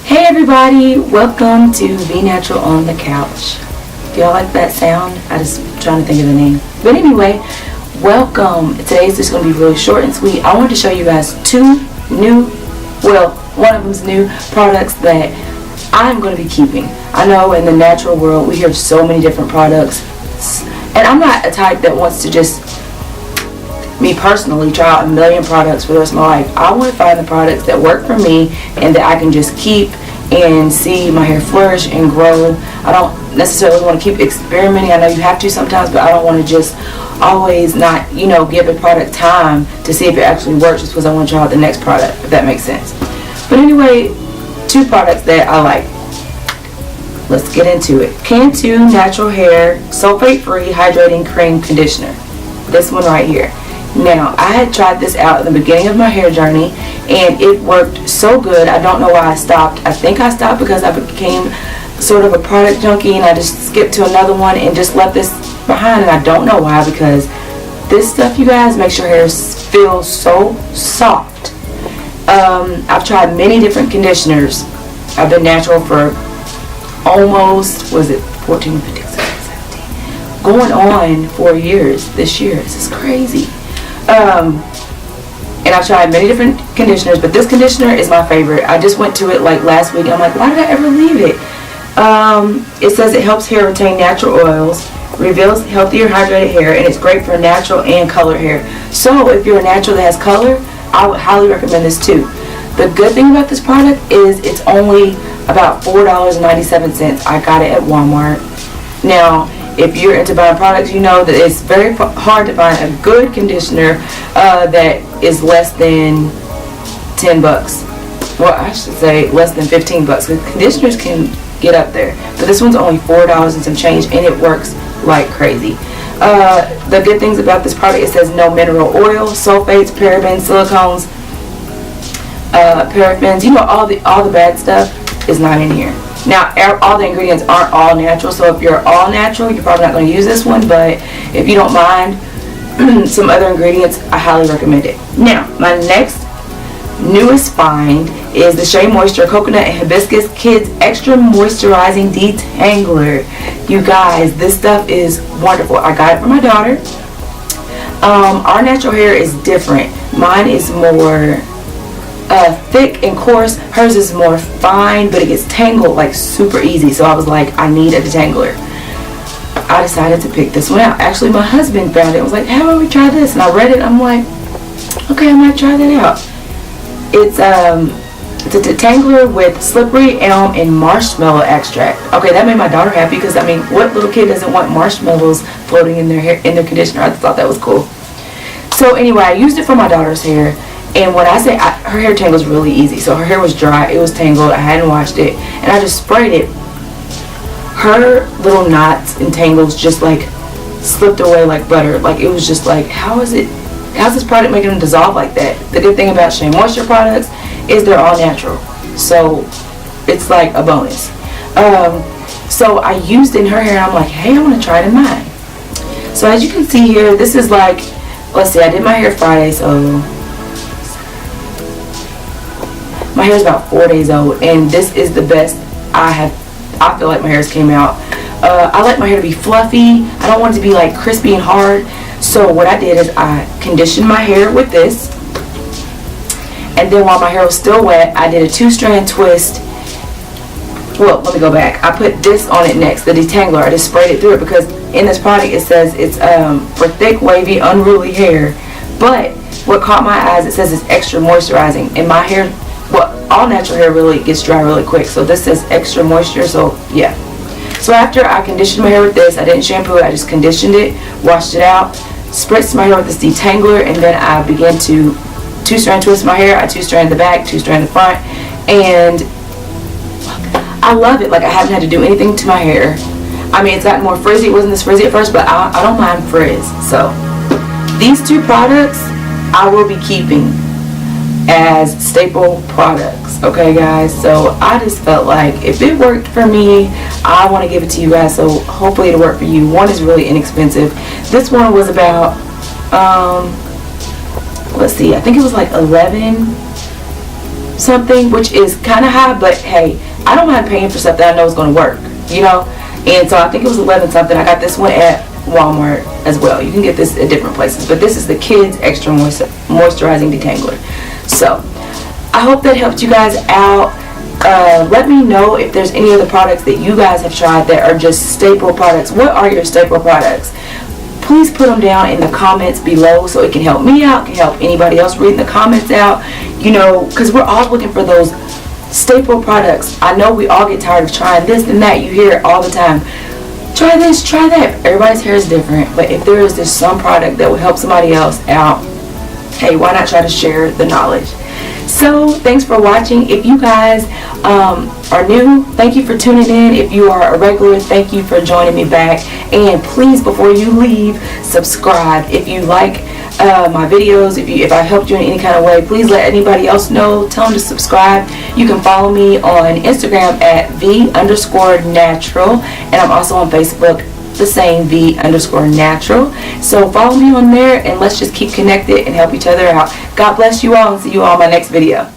Hey everybody, welcome to Be Natural on the Couch. Do y'all like that sound? I just trying to think of the name. But anyway, welcome. Today's just going to be really short and sweet. I wanted to show you guys one of them's new products that I'm going to be keeping. I know in the natural world we hear so many different products, and I'm not a type that wants to just, me personally, try out a million products for the rest of my life. I want to find the products that work for me and that I can just keep and see my hair flourish and grow. I don't necessarily want to keep experimenting. I know you have to sometimes, but I don't want to just always not, give a product time to see if it actually works just because I want to try out the next product, if that makes sense. But anyway, two products that I like. Let's get into it. Cantu Natural Hair Sulfate Free Hydrating Cream Conditioner. This one right here. Now, I had tried this out at the beginning of my hair journey, and it worked so good. I don't know why I stopped. I think I stopped because I became sort of a product junkie, and I just skipped to another one and just left this behind, and I don't know why, because this stuff, you guys, makes your hair feel so soft. I've tried many different conditioners. I've been natural for almost, 14, 15, 16, 17, going on 4 years this year. This is crazy. And I've tried many different conditioners, but this conditioner is my favorite. I just went to it like last week, and I'm like, why did I ever leave it? It says it helps hair retain natural oils, reveals healthier hydrated hair, and it's great for natural and colored hair. So if you're a natural that has color, I would highly recommend this too. The good thing about this product is it's only about $4.97. I got it at Walmart. Now, if you're into buying products, you know that it's very hard to find a good conditioner that is less than 10 bucks. Well, I should say less than 15 bucks. Because conditioners can get up there. But this one's only $4 and some change, and it works like crazy. The good things about this product, it says no mineral oil, sulfates, parabens, silicones, paraffins. All the bad stuff is not in here. Now, all the ingredients aren't all natural, so if you're all natural, you're probably not going to use this one, but if you don't mind some other ingredients, I highly recommend it. Now, my next newest find is the Shea Moisture Coconut and Hibiscus Kids Extra Moisturizing Detangler. You guys, this stuff is wonderful. I got it for my daughter. Our natural hair is different. Mine is more thick and coarse. Hers is more fine, but it gets tangled like super easy. So I was like, I need a detangler. I decided to pick this one out. Actually, my husband found it and was like, how about we try this? And I read it. I'm like, okay, I might try that out. It's a detangler with slippery elm and marshmallow extract. Okay, that made my daughter happy because, what little kid doesn't want marshmallows floating in their hair, in their conditioner? I thought that was cool. So anyway, I used it for my daughter's hair. And when I say her hair tangles really easy, so her hair was dry, it was tangled, I hadn't washed it, and I just sprayed it. Her little knots and tangles just like slipped away like butter. Like, it was just like, how's this product making them dissolve like that? The good thing about Shea Moisture products is they're all natural, so it's like a bonus. So I used it in her hair, and I'm like, hey, I want to try it in mine. So as you can see here, this is like, let's see, I did my hair Friday, so my hair is about 4 days old, and this is the best I feel like my hair's came out. I like my hair to be fluffy. I don't want it to be like crispy and hard. So what I did is I conditioned my hair with this, and then while my hair was still wet, I did a 2-strand twist. Well, let me go back. I put this on it next, the detangler. I just sprayed it through it because in this product it says it's for thick, wavy, unruly hair. But what caught my eyes, it says it's extra moisturizing, and my hair, all natural hair really gets dry really quick, so this says extra moisture, so yeah. So after I conditioned my hair with this, I didn't shampoo it, I just conditioned it, washed it out, spritzed my hair with this detangler, and then I began to 2-strand twist my hair. I 2-strand the back, 2-strand the front, and I love it. Like, I haven't had to do anything to my hair. It's gotten more frizzy. It wasn't this frizzy at first, but I don't mind frizz. So these two products I will be keeping as staple products. Okay, guys, so I just felt like if it worked for me, I want to give it to you guys, so hopefully it'll work for you. One is really inexpensive. This one was about let's see, I think it was like $11 something, which is kind of high, but hey, I don't mind paying for stuff that I know is going to work, you know. And so I think it was 11 something. I got this one at Walmart as well. You can get this at different places, but this is the Kids Extra Moisturizing Detangler. So I hope that helped you guys out. Let me know if there's any other products that you guys have tried that are just staple products. What are your staple products? Please put them down in the comments below so it can help me out, can help anybody else reading the comments out, you know, because we're all looking for those staple products. I know we all get tired of trying this and that. You hear it all the time. Try this, try that. Everybody's hair is different, but if there is this some product that will help somebody else out, hey, why not try to share the knowledge? So thanks for watching. If you guys are new, thank you for tuning in. If you are a regular, thank you for joining me back. And please, before you leave, subscribe. If you like my videos, if I helped you in any kind of way, please let anybody else know. Tell them to subscribe. You can follow me on Instagram at V_natural, and I'm also on Facebook, the same V_natural. So follow me on there, and let's just keep connected and help each other out. God bless you all, and see you all in my next video.